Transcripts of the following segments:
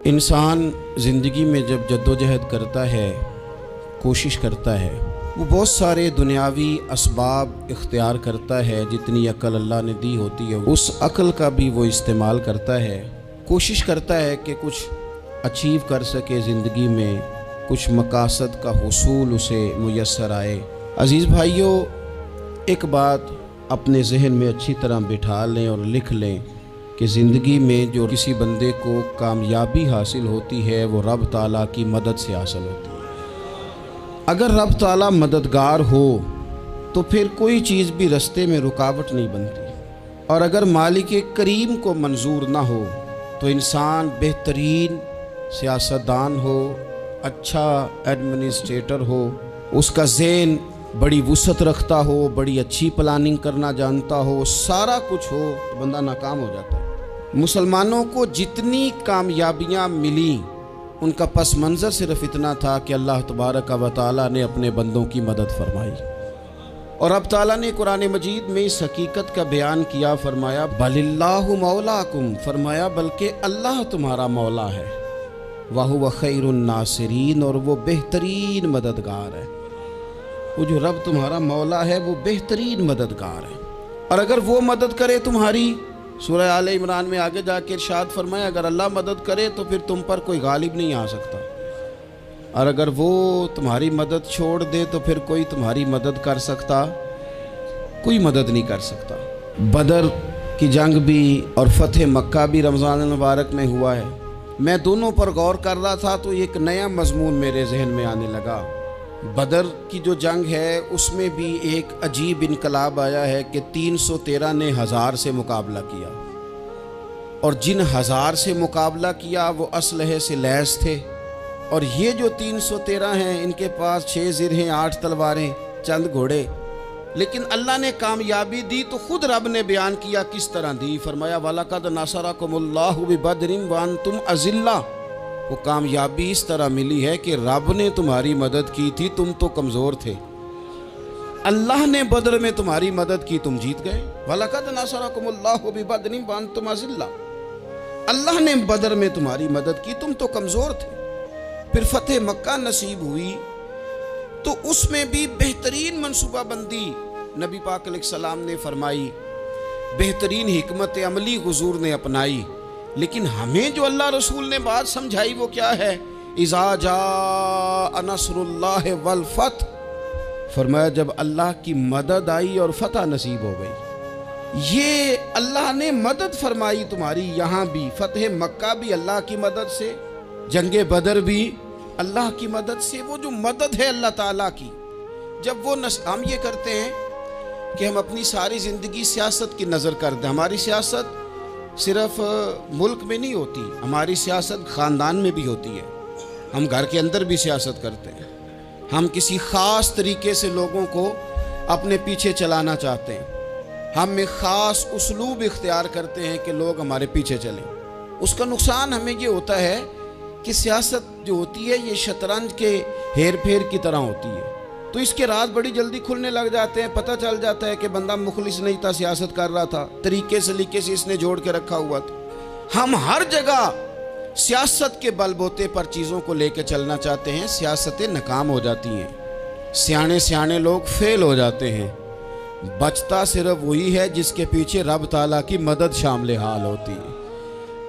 انسان زندگی میں جب جدوجہد کرتا ہے، کوشش کرتا ہے، وہ بہت سارے دنیاوی اسباب اختیار کرتا ہے۔ جتنی عقل اللہ نے دی ہوتی ہے اس عقل کا بھی وہ استعمال کرتا ہے، کوشش کرتا ہے کہ کچھ اچیو کر سکے زندگی میں، کچھ مقاصد کا حصول اسے میسر آئے۔ عزیز بھائیوں، ایک بات اپنے ذہن میں اچھی طرح بٹھا لیں اور لکھ لیں کہ زندگی میں جو کسی بندے کو کامیابی حاصل ہوتی ہے وہ رب تعالیٰ کی مدد سے حاصل ہوتی ہے۔ اگر رب تعالیٰ مددگار ہو تو پھر کوئی چیز بھی رستے میں رکاوٹ نہیں بنتی، اور اگر مالک کریم کو منظور نہ ہو تو انسان بہترین سیاستدان ہو، اچھا ایڈمنسٹریٹر ہو، اس کا ذہن بڑی وسعت رکھتا ہو، بڑی اچھی پلاننگ کرنا جانتا ہو، سارا کچھ ہو، تو بندہ ناکام ہو جاتا ہے۔ مسلمانوں کو جتنی کامیابیاں ملی ان کا پس منظر صرف اتنا تھا کہ اللہ تبارک و تعالیٰ نے اپنے بندوں کی مدد فرمائی، اور اب تعالیٰ نے قرآن مجید میں اس حقیقت کا بیان کیا، فرمایا بل اللہ مولاکم، فرمایا بلکہ اللہ تمہارا مولا ہے، وَهُوَ خَيْرُ النَّاصِرِينَ، اور وہ بہترین مددگار ہے۔ وہ جو رب تمہارا مولا ہے وہ بہترین مددگار ہے، اور اگر وہ مدد کرے تمہاری، سورہ آل عمران میں آگے جا کے ارشاد فرمایا اگر اللہ مدد کرے تو پھر تم پر کوئی غالب نہیں آ سکتا، اور اگر وہ تمہاری مدد چھوڑ دے تو پھر کوئی تمہاری مدد کر سکتا، کوئی مدد نہیں کر سکتا۔ بدر کی جنگ بھی اور فتح مکہ بھی رمضان المبارک میں ہوا ہے۔ میں دونوں پر غور کر رہا تھا تو ایک نیا مضمون میرے ذہن میں آنے لگا۔ بدر کی جو جنگ ہے اس میں بھی ایک عجیب انقلاب آیا ہے کہ 313 نے 1000 سے مقابلہ کیا، اور جن 1000 سے مقابلہ کیا وہ اسلحے سے لیس تھے، اور یہ جو 313 ہیں ان کے پاس 6 زرہیں، 8 تلواریں، چند گھوڑے، لیکن اللہ نے کامیابی دی تو خود رب نے بیان کیا کس طرح دی، فرمایا وَلَقَدْ نَصَرَكُمُ اللَّهُ بِبَدْرٍ وَأَنْتُمْ أَذِلَّةٌ۔ وہ کامیابی اس طرح ملی ہے کہ رب نے تمہاری مدد کی تھی، تم تو کمزور تھے، اللہ نے بدر میں تمہاری مدد کی، تم جیت گئے۔ وَلَقَدْ نَصَرَكُمُ اللَّهُ بِبَدْرٍ وَأَنْتُمْ أَذِلَّةٌ، اللہ نے بدر میں تمہاری مدد کی، تم تو کمزور تھے۔ پھر فتح مکہ نصیب ہوئی تو اس میں بھی بہترین منصوبہ بندی نبی پاک علیہ السلام نے فرمائی، بہترین حکمت عملی حضور نے اپنائی، لیکن ہمیں جو اللہ رسول نے بات سمجھائی وہ کیا ہے؟ اذا جاء نصر اللہ والفتح، فرمایا جب اللہ کی مدد آئی اور فتح نصیب ہو گئی۔ یہ اللہ نے مدد فرمائی تمہاری، یہاں بھی فتح مکہ بھی اللہ کی مدد سے، جنگ بدر بھی اللہ کی مدد سے۔ وہ جو مدد ہے اللہ تعالیٰ کی، جب وہ ہم یہ کرتے ہیں کہ ہم اپنی ساری زندگی سیاست کی نظر کر دیں، ہماری سیاست صرف ملک میں نہیں ہوتی، ہماری سیاست خاندان میں بھی ہوتی ہے، ہم گھر کے اندر بھی سیاست کرتے ہیں، ہم کسی خاص طریقے سے لوگوں کو اپنے پیچھے چلانا چاہتے ہیں، ہم ایک خاص اسلوب اختیار کرتے ہیں کہ لوگ ہمارے پیچھے چلیں۔ اس کا نقصان ہمیں یہ ہوتا ہے کہ سیاست جو ہوتی ہے یہ شطرنج کے ہیر پھیر کی طرح ہوتی ہے، تو اس کے راز بڑی جلدی کھلنے لگ جاتے ہیں، پتہ چل جاتا ہے کہ بندہ مخلص نہیں تھا، سیاست کر رہا تھا، طریقے سلیقے سے اس نے جوڑ کے رکھا ہوا تھا۔ ہم ہر جگہ سیاست کے بل بوتے پر چیزوں کو لے کے چلنا چاہتے ہیں، سیاستیں ناکام ہو جاتی ہیں، سیانے لوگ فیل ہو جاتے ہیں، بچتا صرف وہی ہے جس کے پیچھے رب تعالیٰ کی مدد شامل حال ہوتی ہے۔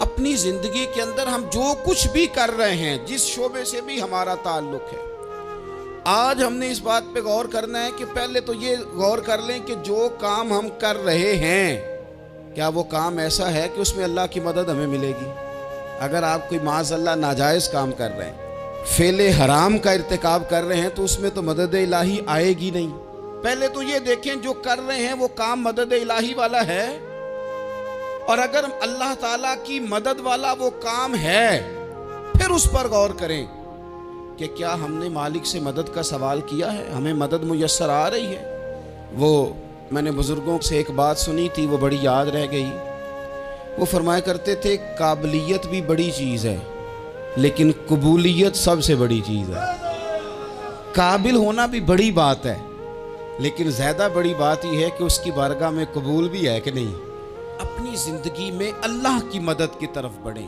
اپنی زندگی کے اندر ہم جو کچھ بھی کر رہے ہیں، جس شعبے سے بھی ہمارا تعلق ہے، آج ہم نے اس بات پہ غور کرنا ہے کہ پہلے تو یہ غور کر لیں کہ جو کام ہم کر رہے ہیں کیا وہ کام ایسا ہے کہ اس میں اللہ کی مدد ہمیں ملے گی؟ اگر آپ کوئی معاذ اللہ ناجائز کام کر رہے ہیں، فعل حرام کا ارتکاب کر رہے ہیں، تو اس میں تو مدد الہی آئے گی نہیں۔ پہلے تو یہ دیکھیں جو کر رہے ہیں وہ کام مدد الہی والا ہے، اور اگر اللہ تعالیٰ کی مدد والا وہ کام ہے پھر اس پر غور کریں کہ کیا ہم نے مالک سے مدد کا سوال کیا ہے، ہمیں مدد میسر آ رہی ہے۔ وہ میں نے بزرگوں سے ایک بات سنی تھی، وہ بڑی یاد رہ گئی۔ وہ فرمایا کرتے تھے قابلیت بھی بڑی چیز ہے لیکن قبولیت سب سے بڑی چیز ہے۔ قابل ہونا بھی بڑی بات ہے لیکن زیادہ بڑی بات یہ ہے کہ اس کی بارگاہ میں قبول بھی ہے کہ نہیں۔ اپنی زندگی میں اللہ کی مدد کی طرف بڑھیں،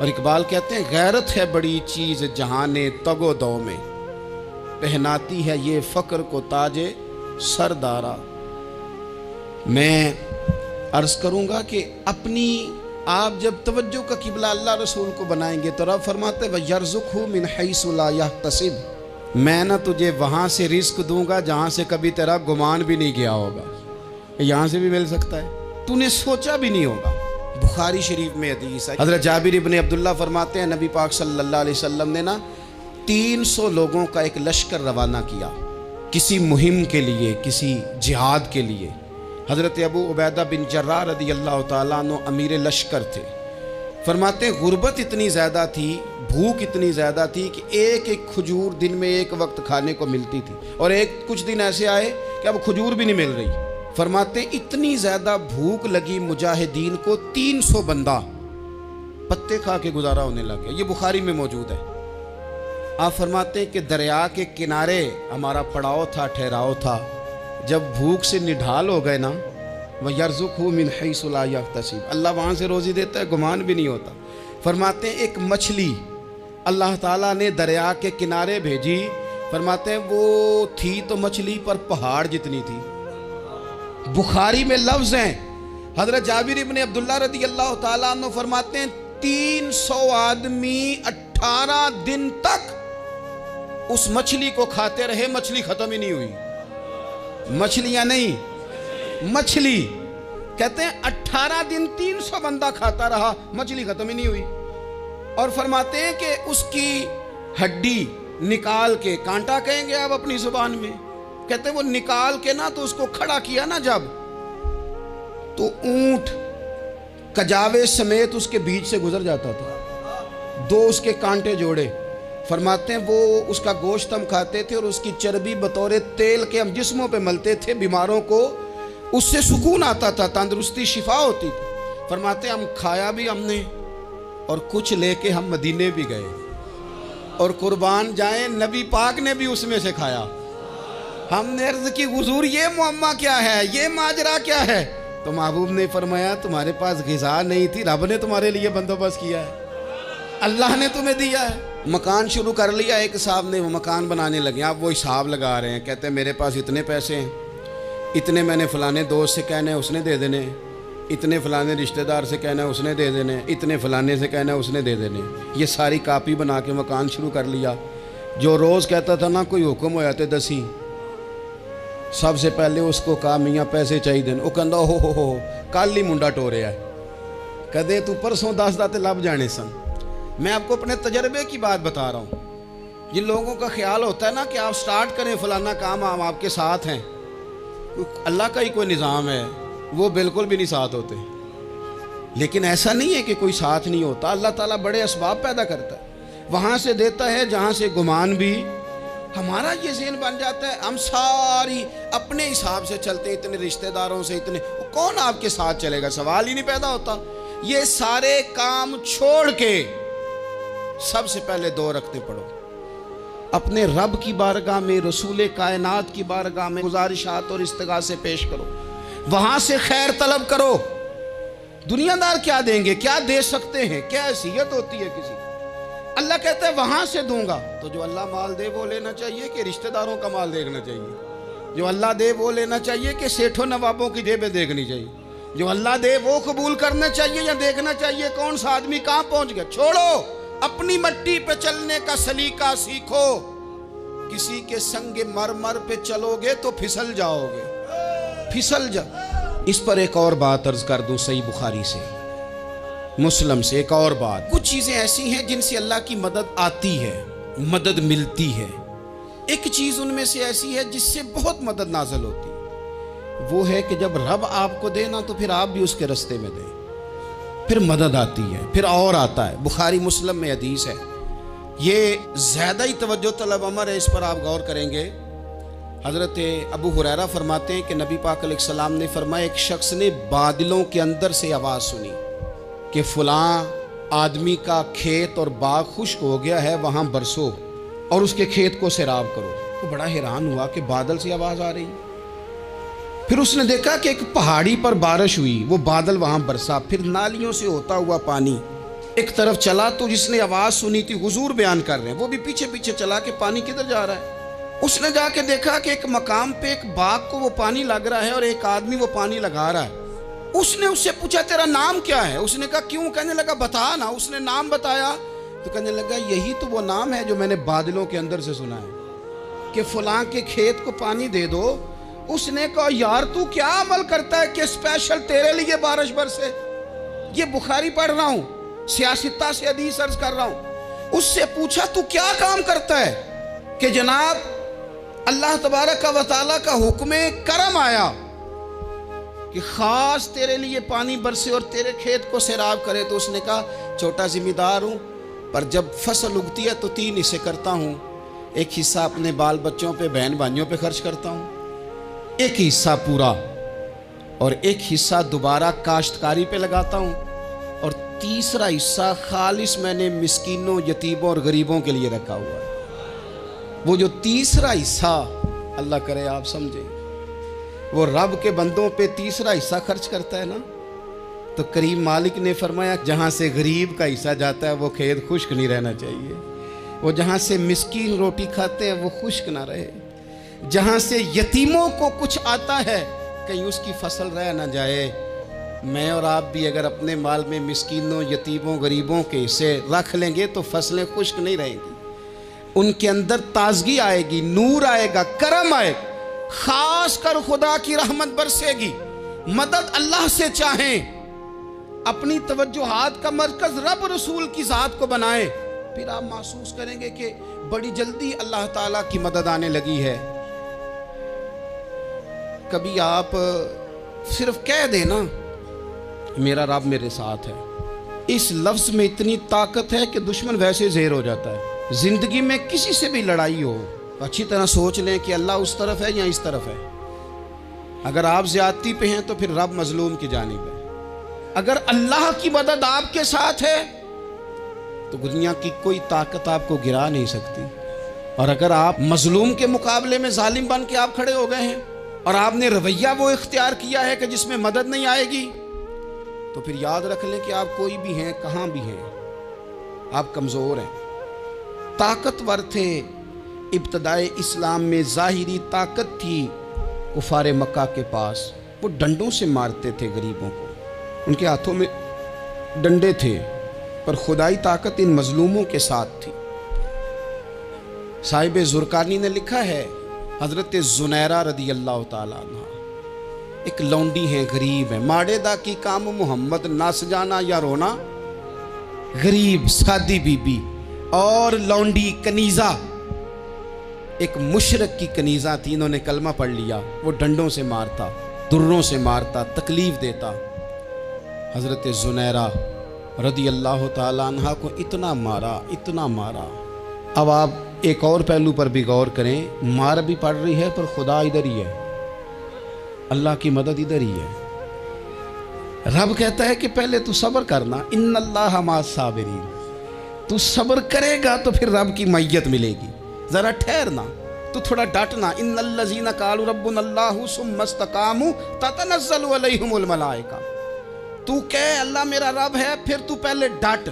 اور اقبال کہتے ہیں غیرت ہے بڑی چیز جہان تگ و دو میں، پہناتی ہے یہ فقر کو تاج سردارا۔ میں عرض کروں گا کہ اپنی آپ جب توجہ کا قبلہ اللہ رسول کو بنائیں گے تو رب فرماتے ہیں وَيَرْزُقْهُ مِنْ حَيْثُ لَا يَحْتَسِبُ، میں نہ تجھے وہاں سے رزق دوں گا جہاں سے کبھی تیرا گمان بھی نہیں گیا ہوگا، یہاں سے بھی مل سکتا ہے، تو نے سوچا بھی نہیں ہوگا۔ بخاری شریف میں حدیث ہے، حضرت جابر ابن عبداللہ فرماتے ہیں نبی پاک صلی اللہ علیہ وسلم نے 300 لوگوں کا ایک لشکر روانہ کیا کسی مہم کے لیے، کسی جہاد کے لیے۔ حضرت ابو عبیدہ بن جراح رضی اللہ تعالیٰ عنہ امیر لشکر تھے۔ فرماتے ہیں غربت اتنی زیادہ تھی، بھوک اتنی زیادہ تھی کہ ایک ایک کھجور دن میں ایک وقت کھانے کو ملتی تھی، اور کچھ دن ایسے آئے کہ اب کھجور بھی نہیں مل رہی۔ فرماتے ہیں اتنی زیادہ بھوک لگی مجاہدین کو، 300 بندہ پتے کھا کے گزارا ہونے لگ گیا۔ یہ بخاری میں موجود ہے۔ آپ فرماتے ہیں کہ دریا کے کنارے ہمارا پڑاؤ تھا، ٹھہراؤ تھا، جب بھوک سے نڈھال ہو گئے نا، وَيَرْزُقْهُ مِنْ حَيْثُ لَا يَحْتَسِبُ، اللہ وہاں سے روزی دیتا ہے، گمان بھی نہیں ہوتا۔ فرماتے ہیں ایک مچھلی اللہ تعالیٰ نے دریا کے کنارے بھیجی، فرماتے ہیں وہ تھی تو مچھلی پر پہاڑ جتنی تھی۔ بخاری میں لفظ ہیں، حضرت جابر ابن عبداللہ رضی اللہ تعالیٰ عنہ فرماتے ہیں 300 آدمی 18 دن تک اس مچھلی کو کھاتے رہے، مچھلی ختم ہی نہیں ہوئی۔ مچھلیاں نہیں، مچھلی کہتے ہیں 18 دن 300 بندہ کھاتا رہا، مچھلی ختم ہی نہیں ہوئی۔ اور فرماتے ہیں کہ اس کی ہڈی نکال کے، کانٹا کہیں گے آپ اپنی زبان میں، کہتے ہیں وہ نکال کے نا تو اس کو کھڑا کیا نا جب، تو اونٹ کجاوے سمیت اس کے بیچ سے گزر جاتا تھا، 2 اس کے کانٹے جوڑے۔ فرماتے ہیں وہ اس کا گوشت ہم کھاتے تھے اور اس کی چربی بطور تیل کے ہم جسموں پہ ملتے تھے، بیماروں کو اس سے سکون آتا تھا، تندرستی شفا ہوتی تھی۔ فرماتے ہیں ہم کھایا بھی ہم نے، اور کچھ لے کے ہم مدینے بھی گئے، اور قربان جائیں نبی پاک نے بھی اس میں سے کھایا۔ ہم نے عرض کی حضور یہ معمہ کیا ہے، یہ ماجرا کیا ہے؟ تو محبوب نے فرمایا تمہارے پاس غذا نہیں تھی، رب نے تمہارے لیے بندوبست کیا ہے، اللہ نے تمہیں دیا ہے۔ مکان شروع کر لیا، ایک صاحب نے وہ مکان بنانے لگے، آپ وہ حساب لگا رہے ہیں، کہتے ہیں میرے پاس اتنے پیسے ہیں، اتنے میں نے فلانے دوست سے کہنا ہے اس نے دے دینے، اتنے فلانے رشتہ دار سے کہنا ہے اس نے دے دینے، اتنے فلانے سے کہنا ہے اس نے دے دینے۔ یہ ساری کاپی بنا کے مکان شروع کر لیا۔ جو روز کہتا تھا نا کوئی حکم ہو جاتے 10 سب سے پہلے اس کو کہا میاں پیسے چاہیے دین، وہ کہندا ہو کل ہی منڈا ٹوریا ہے، کدے تو پرسوں 10 داتے لب جانے سن۔ میں آپ کو اپنے تجربے کی بات بتا رہا ہوں۔ جن لوگوں کا خیال ہوتا ہے نا کہ آپ سٹارٹ کریں فلانا کام، ہم آپ کے ساتھ ہیں، اللہ کا ہی کوئی نظام ہے، وہ بالکل بھی نہیں ساتھ ہوتے۔ لیکن ایسا نہیں ہے کہ کوئی ساتھ نہیں ہوتا، اللہ تعالیٰ بڑے اسباب پیدا کرتا ہے، وہاں سے دیتا ہے جہاں سے گمان بھی۔ ہمارا یہ ذہن بن جاتا ہے ہم ساری اپنے حساب سے چلتے ہیں، اتنے رشتہ داروں سے، اتنے کون آپ کے ساتھ چلے گا، سوال ہی نہیں پیدا ہوتا۔ یہ سارے کام چھوڑ کے سب سے پہلے 2 رکعتیں پڑھو، اپنے رب کی بارگاہ میں، رسول کائنات کی بارگاہ میں گزارشات اور استغاثے پیش کرو، وہاں سے خیر طلب کرو۔ دنیا دار کیا دیں گے، کیا دے سکتے ہیں، کیا حیثیت ہوتی ہے کسی، اللہ کہتا ہے وہاں سے دوں گا۔ تو جو اللہ مال دے وہ لینا چاہیے کہ رشتہ داروں کا مال دیکھنا چاہیے؟ جو اللہ دے وہ لینا چاہیے کہ سیٹھوں نوابوں کی جیبیں دیکھنی چاہیے؟ جو اللہ دے وہ قبول کرنا چاہیے یا دیکھنا چاہیے کون سا آدمی کہاں پہنچ گیا؟ چھوڑو، اپنی مٹی پہ چلنے کا سلیقہ سیکھو۔ کسی کے سنگ مرمر پہ چلو گے تو پھسل جاؤ گے، پھسل جاؤ۔ اس پر ایک اور بات عرض کر دوں، صحیح بخاری سے، مسلم سے ایک اور بات۔ کچھ چیزیں ایسی ہیں جن سے اللہ کی مدد آتی ہے، مدد ملتی ہے۔ ایک چیز ان میں سے ایسی ہے جس سے بہت مدد نازل ہوتی ہے، وہ ہے کہ جب رب آپ کو دے نا تو پھر آپ بھی اس کے رستے میں دیں، پھر مدد آتی ہے، پھر اور آتا ہے۔ بخاری مسلم میں حدیث ہے، یہ زیادہ ہی توجہ طلب امر ہے، اس پر آپ غور کریں گے۔ حضرت ابو ہریرہ فرماتے ہیں کہ نبی پاک علیہ السلام نے فرمایا ایک شخص نے بادلوں کے اندر سے آواز سنی کہ فلاں آدمی کا کھیت اور باغ خشک ہو گیا ہے، وہاں برسو اور اس کے کھیت کو سیراب کرو۔ وہ بڑا حیران ہوا کہ بادل سے آواز آ رہی۔ پھر اس نے دیکھا کہ ایک پہاڑی پر بارش ہوئی، وہ بادل وہاں برسا، پھر نالیوں سے ہوتا ہوا پانی ایک طرف چلا تو جس نے آواز سنی تھی حضور بیان کر رہے ہیں، وہ بھی پیچھے پیچھے چلا کہ پانی کدھر جا رہا ہے۔ اس نے جا کے دیکھا کہ ایک مقام پہ ایک باغ کو وہ پانی لگ رہا ہے اور ایک آدمی وہ پانی لگا رہا ہے۔ اس نے اس سے پوچھا تیرا نام کیا ہے؟ اس نے کہا کیوں؟ کہنے لگا بتا نا۔ اس نے نام بتایا تو کہنے لگا یہی تو وہ نام ہے جو میں نے بادلوں کے اندر سے سنا ہے کہ فلاں کے کھیت کو پانی دے دو۔ اس نے کہا یار تو کیا عمل کرتا ہے کہ اسپیشل تیرے لیے بارش برسے؟ یہ بخاری پڑھ رہا ہوں، سیاستہ سے حدیث عرض کر رہا ہوں۔ اس سے پوچھا تو کیا کام کرتا ہے کہ جناب اللہ تبارک و تعالیٰ کا حکم کرم آیا کہ خاص تیرے لیے پانی برسے اور تیرے کھیت کو سیراب کرے؟ تو اس نے کہا چھوٹا ذمہ دار ہوں، پر جب فصل اگتی ہے تو 3 حصے کرتا ہوں۔ ایک حصہ اپنے بال بچوں پہ، بہن بھائیوں پہ خرچ کرتا ہوں، ایک حصہ پورا، اور ایک حصہ دوبارہ کاشتکاری پہ لگاتا ہوں، اور تیسرا حصہ خالص میں نے مسکینوں، یتیموں اور غریبوں کے لیے رکھا ہوا ہے۔ وہ جو تیسرا حصہ اللہ کرے آپ سمجھیں، وہ رب کے بندوں پہ تیسرا حصہ خرچ کرتا ہے نا، تو کریم مالک نے فرمایا جہاں سے غریب کا حصہ جاتا ہے وہ کھیت خشک نہیں رہنا چاہیے، وہ جہاں سے مسکین روٹی کھاتے ہیں وہ خشک نہ رہے، جہاں سے یتیموں کو کچھ آتا ہے کہیں اس کی فصل رہ نہ جائے۔ میں اور آپ بھی اگر اپنے مال میں مسکینوں، یتیموں، غریبوں کے حصے رکھ لیں گے تو فصلیں خشک نہیں رہیں گی، ان کے اندر تازگی آئے گی، نور آئے گا، کرم آئے گا، خاص کر خدا کی رحمت برسے گی۔ مدد اللہ سے چاہیں، اپنی توجہات کا مرکز رب رسول کی ذات کو بنائیں، پھر آپ محسوس کریں گے کہ بڑی جلدی اللہ تعالیٰ کی مدد آنے لگی ہے۔ کبھی آپ صرف کہہ دیں نا میرا رب میرے ساتھ ہے، اس لفظ میں اتنی طاقت ہے کہ دشمن ویسے زہر ہو جاتا ہے۔ زندگی میں کسی سے بھی لڑائی ہو تو اچھی طرح سوچ لیں کہ اللہ اس طرف ہے یا اس طرف ہے۔ اگر آپ زیادتی پہ ہیں تو پھر رب مظلوم کی جانب ہے۔ اگر اللہ کی مدد آپ کے ساتھ ہے تو دنیا کی کوئی طاقت آپ کو گرا نہیں سکتی، اور اگر آپ مظلوم کے مقابلے میں ظالم بن کے آپ کھڑے ہو گئے ہیں اور آپ نے رویہ وہ اختیار کیا ہے کہ جس میں مدد نہیں آئے گی، تو پھر یاد رکھ لیں کہ آپ کوئی بھی ہیں، کہاں بھی ہیں، آپ کمزور ہیں۔ طاقتور تھے ابتدائے اسلام میں، ظاہری طاقت تھی کفار مکہ کے پاس، وہ ڈنڈوں سے مارتے تھے غریبوں کو، ان کے ہاتھوں میں ڈنڈے تھے، پر خدائی طاقت ان مظلوموں کے ساتھ تھی۔ صاحب زرقانی نے لکھا ہے حضرت زنیرہ رضی اللہ تعالیٰ عنہ ایک لونڈی ہیں، غریب ہیں، ماڑے دا کی کام محمد نس جانا یا رونا، غریب سادی بی بی اور لونڈی کنیزہ، ایک مشرک کی کنیزہ تھی، انہوں نے کلمہ پڑھ لیا، وہ ڈنڈوں سے مارتا، دروں سے مارتا، تکلیف دیتا۔ حضرت زنیرہ رضی اللہ تعالیٰ عنہ کو اتنا مارا، اتنا مارا۔ اب آپ ایک اور پہلو پر بھی غور کریں، مار بھی پڑ رہی ہے پر خدا ادھر ہی ہے، اللہ کی مدد ادھر ہی ہے۔ رب کہتا ہے کہ پہلے تو صبر کرنا، ان اللہ مع الصابرین، تو صبر کرے گا تو پھر رب کی معیت ملے گی، ذرا ٹھہرنا، تو تھوڑا ڈٹنا۔ ان الذین قالوا ربنا اللہ ثم استقاموا تتنزل علیہم الملائکہ، تو کہے اللہ میرا رب ہے، پھر تو پہلے ڈٹ،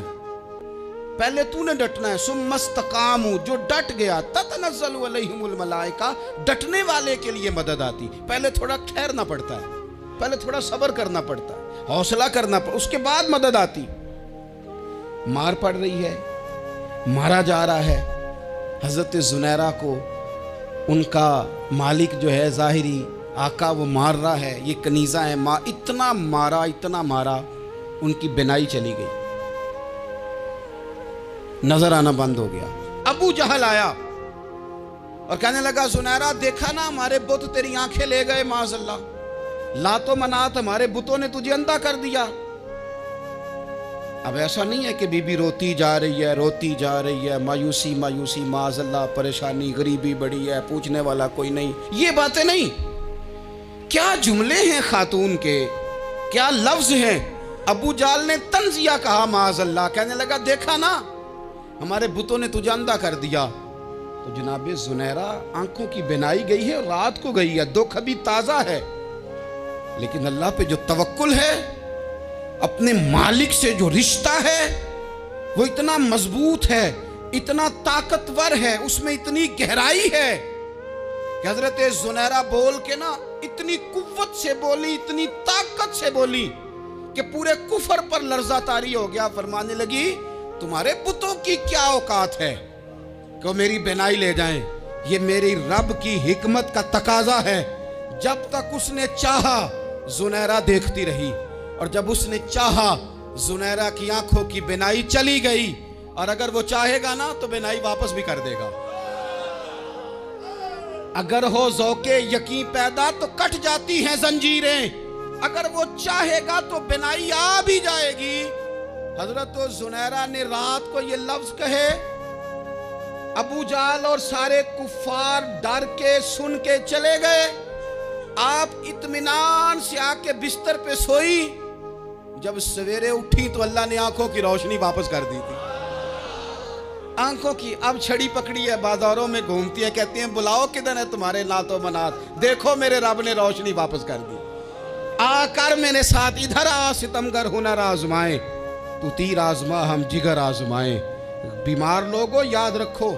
پہلے تو نے ڈٹنا ہے۔ ثم استقاموا، جو ڈٹ گیا، تتنزل علیہم الملائکہ، ڈٹنے والے کے لیے مدد آتی، پہلے تھوڑا ٹھہرنا پڑتا ہے، پہلے تھوڑا صبر کرنا پڑتا ہے، حوصلہ کرنا پڑتا، اس کے بعد مدد آتی۔ مار پڑ رہی ہے، مارا جا رہا ہے حضرت زنیرہ کو، ان کا مالک جو ہے ظاہری آقا وہ مار رہا ہے، یہ کنیزہ ہے، اتنا مارا، اتنا مارا، ان کی بینائی چلی گئی، نظر آنا بند ہو گیا۔ ابو جہل آیا اور کہنے لگا زنیرہ دیکھا نا ہمارے بت تیری آنکھیں لے گئے، معاذ اللہ، لات و منات ہمارے بتوں نے تجھے اندھا کر دیا۔ اب ایسا نہیں ہے کہ بی بی روتی جا رہی ہے، روتی جا رہی ہے، مایوسی مایوسی، معاذ اللہ، پریشانی، غریبی بڑی ہے، پوچھنے والا کوئی نہیں، یہ باتیں نہیں۔ کیا جملے ہیں خاتون کے، کیا لفظ ہیں۔ ابو جہل نے تنزیہ کہا، معاذ اللہ، کہنے لگا دیکھا نا ہمارے بتوں نے تجھے اندھا کر دیا۔ تو جناب زنیرہ آنکھوں کی بینائی گئی ہے، رات کو گئی ہے، دکھ ابھی تازہ ہے، لیکن اللہ پہ جو توکل ہے، اپنے مالک سے جو رشتہ ہے، وہ اتنا مضبوط ہے، اتنا طاقتور ہے، اس میں اتنی گہرائی ہے کہ حضرت زنیرہ بول کے نا اتنی قوت سے بولی، اتنی طاقت سے بولی کہ پورے کفر پر لرزہ طاری ہو گیا۔ فرمانے لگی تمہارے بتوں کی کیا اوقات ہے کہ وہ میری بینائی لے جائیں؟ یہ میری رب کی حکمت کا تقاضا ہے۔ جب تک اس نے چاہا زنیرہ دیکھتی رہی، اور جب اس نے چاہا زنیرہ کی آنکھوں کی بینائی چلی گئی، اور اگر وہ چاہے گا نا تو بینائی واپس بھی کر دے گا۔ اگر ہو ذوق یقین پیدا تو کٹ جاتی ہیں زنجیریں، اگر وہ چاہے گا تو بینائی آ بھی جائے گی۔ حضرت زنیرہ نے رات کو یہ لفظ کہے، ابو جہل اور سارے کفار ڈر کے سن کے چلے گئے۔ آپ اطمینان سے آ کے بستر پہ سوئی، جب سویرے اٹھی تو اللہ نے آنکھوں کی روشنی واپس کر دی تھی۔ آنکھوں کی اب چھڑی پکڑی ہے، بازاروں میں گھومتی ہے، کہتی ہیں بلاؤ کدھر ہے تمہارے نعت و منات، دیکھو میرے رب نے روشنی واپس کر دی۔ آ کر میرے ساتھ ادھر آ، ستمگر ہنر آزمائے، تو تیر آزما ہم جگر آزمائے۔ بیمار لوگوں یاد رکھو،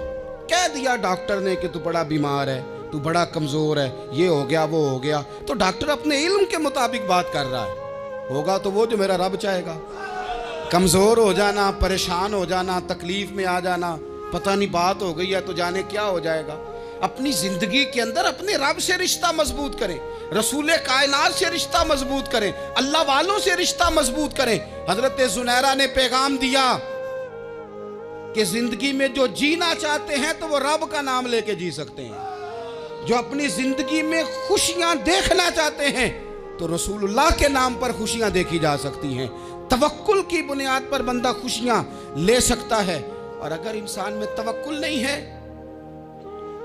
کہہ دیا ڈاکٹر نے کہ تو بڑا بیمار ہے، تو بڑا کمزور ہے، یہ ہو گیا وہ ہو گیا، تو ڈاکٹر اپنے علم کے مطابق بات کر رہا ہے، ہوگا تو وہ جو میرا رب چاہے گا۔ کمزور ہو جانا، پریشان ہو جانا، تکلیف میں آ جانا، پتہ نہیں بات ہو گئی ہے تو جانے کیا ہو جائے گا۔ اپنی زندگی کے اندر اپنے رب سے رشتہ مضبوط کریں، رسول کائنات سے رشتہ مضبوط کریں، اللہ والوں سے رشتہ مضبوط کریں۔ حضرت زنیرہ نے پیغام دیا کہ زندگی میں جو جینا چاہتے ہیں تو وہ رب کا نام لے کے جی سکتے ہیں، جو اپنی زندگی میں خوشیاں دیکھنا چاہتے ہیں تو رسول اللہ کے نام پر خوشیاں دیکھی جا سکتی ہیں۔ توکل کی بنیاد پر بندہ خوشیاں لے سکتا ہے، اور اگر انسان میں توکل نہیں ہے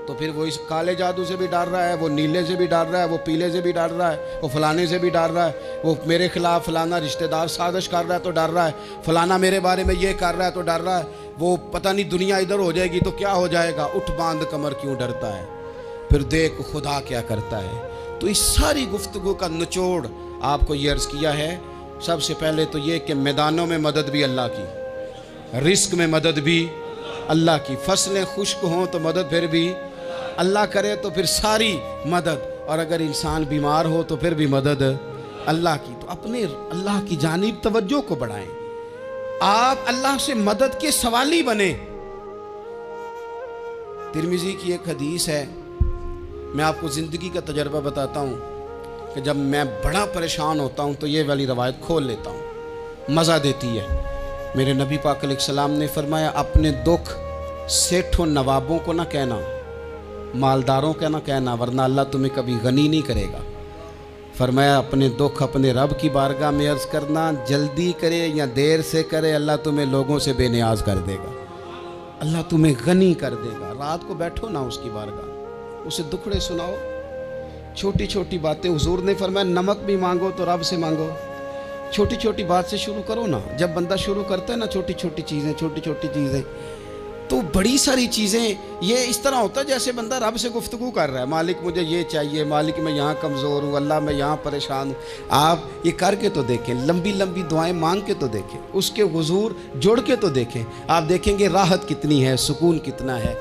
تو پھر وہ اس کالے جادو سے بھی ڈر رہا ہے، وہ نیلے سے بھی ڈر رہا ہے، وہ پیلے سے بھی ڈر رہا ہے، وہ فلانے سے بھی ڈر رہا ہے، وہ میرے خلاف فلانا رشتہ دار سازش کر رہا ہے تو ڈر رہا ہے، فلانا میرے بارے میں یہ کر رہا ہے تو ڈر رہا ہے، وہ پتہ نہیں دنیا ادھر ہو جائے گی تو کیا ہو جائے گا، اٹھ باندھ کمر کیوں ڈرتا ہے، پھر دیکھ خدا کیا کرتا ہے۔ تو اس ساری گفتگو کا نچوڑ آپ کو یہ عرض کیا ہے، سب سے پہلے تو یہ کہ میدانوں میں مدد بھی اللہ کی، رزق میں مدد بھی اللہ کی، فصلیں خشک ہوں تو مدد پھر بھی اللہ کرے، تو پھر ساری مدد، اور اگر انسان بیمار ہو تو پھر بھی مدد اللہ کی۔ تو اپنے اللہ کی جانب توجہ کو بڑھائیں، آپ اللہ سے مدد کے سوالی بنیں۔ ترمذی کی ایک حدیث ہے، میں آپ کو زندگی کا تجربہ بتاتا ہوں کہ جب میں بڑا پریشان ہوتا ہوں تو یہ والی روایت کھول لیتا ہوں، مزہ دیتی ہے۔ میرے نبی پاک علیہ السلام نے فرمایا اپنے دکھ سیٹھوں نوابوں کو نہ کہنا، مالداروں کا نہ کہنا، ورنہ اللہ تمہیں کبھی غنی نہیں کرے گا۔ فرمایا اپنے دکھ اپنے رب کی بارگاہ میں عرض کرنا، جلدی کرے یا دیر سے کرے اللہ تمہیں لوگوں سے بے نیاز کر دے گا، اللہ تمہیں غنی کر دے گا۔ رات کو بیٹھو نا اس کی بارگاہ، اسے دکھڑے سناؤ، چھوٹی چھوٹی باتیں۔ حضور نے فرمایا نمک بھی مانگو تو رب سے مانگو، چھوٹی چھوٹی بات سے شروع کرو نا۔ جب بندہ شروع کرتا ہے نا چھوٹی چھوٹی چیزیں تو بڑی ساری چیزیں یہ اس طرح ہوتا ہے جیسے بندہ رب سے گفتگو کر رہا ہے، مالک مجھے یہ چاہیے، مالک میں یہاں کمزور ہوں، اللہ میں یہاں پریشان ہوں۔ آپ یہ کر کے تو دیکھیں، لمبی لمبی دعائیں مانگ کے تو دیکھیں، اس کے حضور جوڑ کے تو دیکھیں، آپ دیکھیں گے راحت کتنی ہے، سکون کتنا ہے۔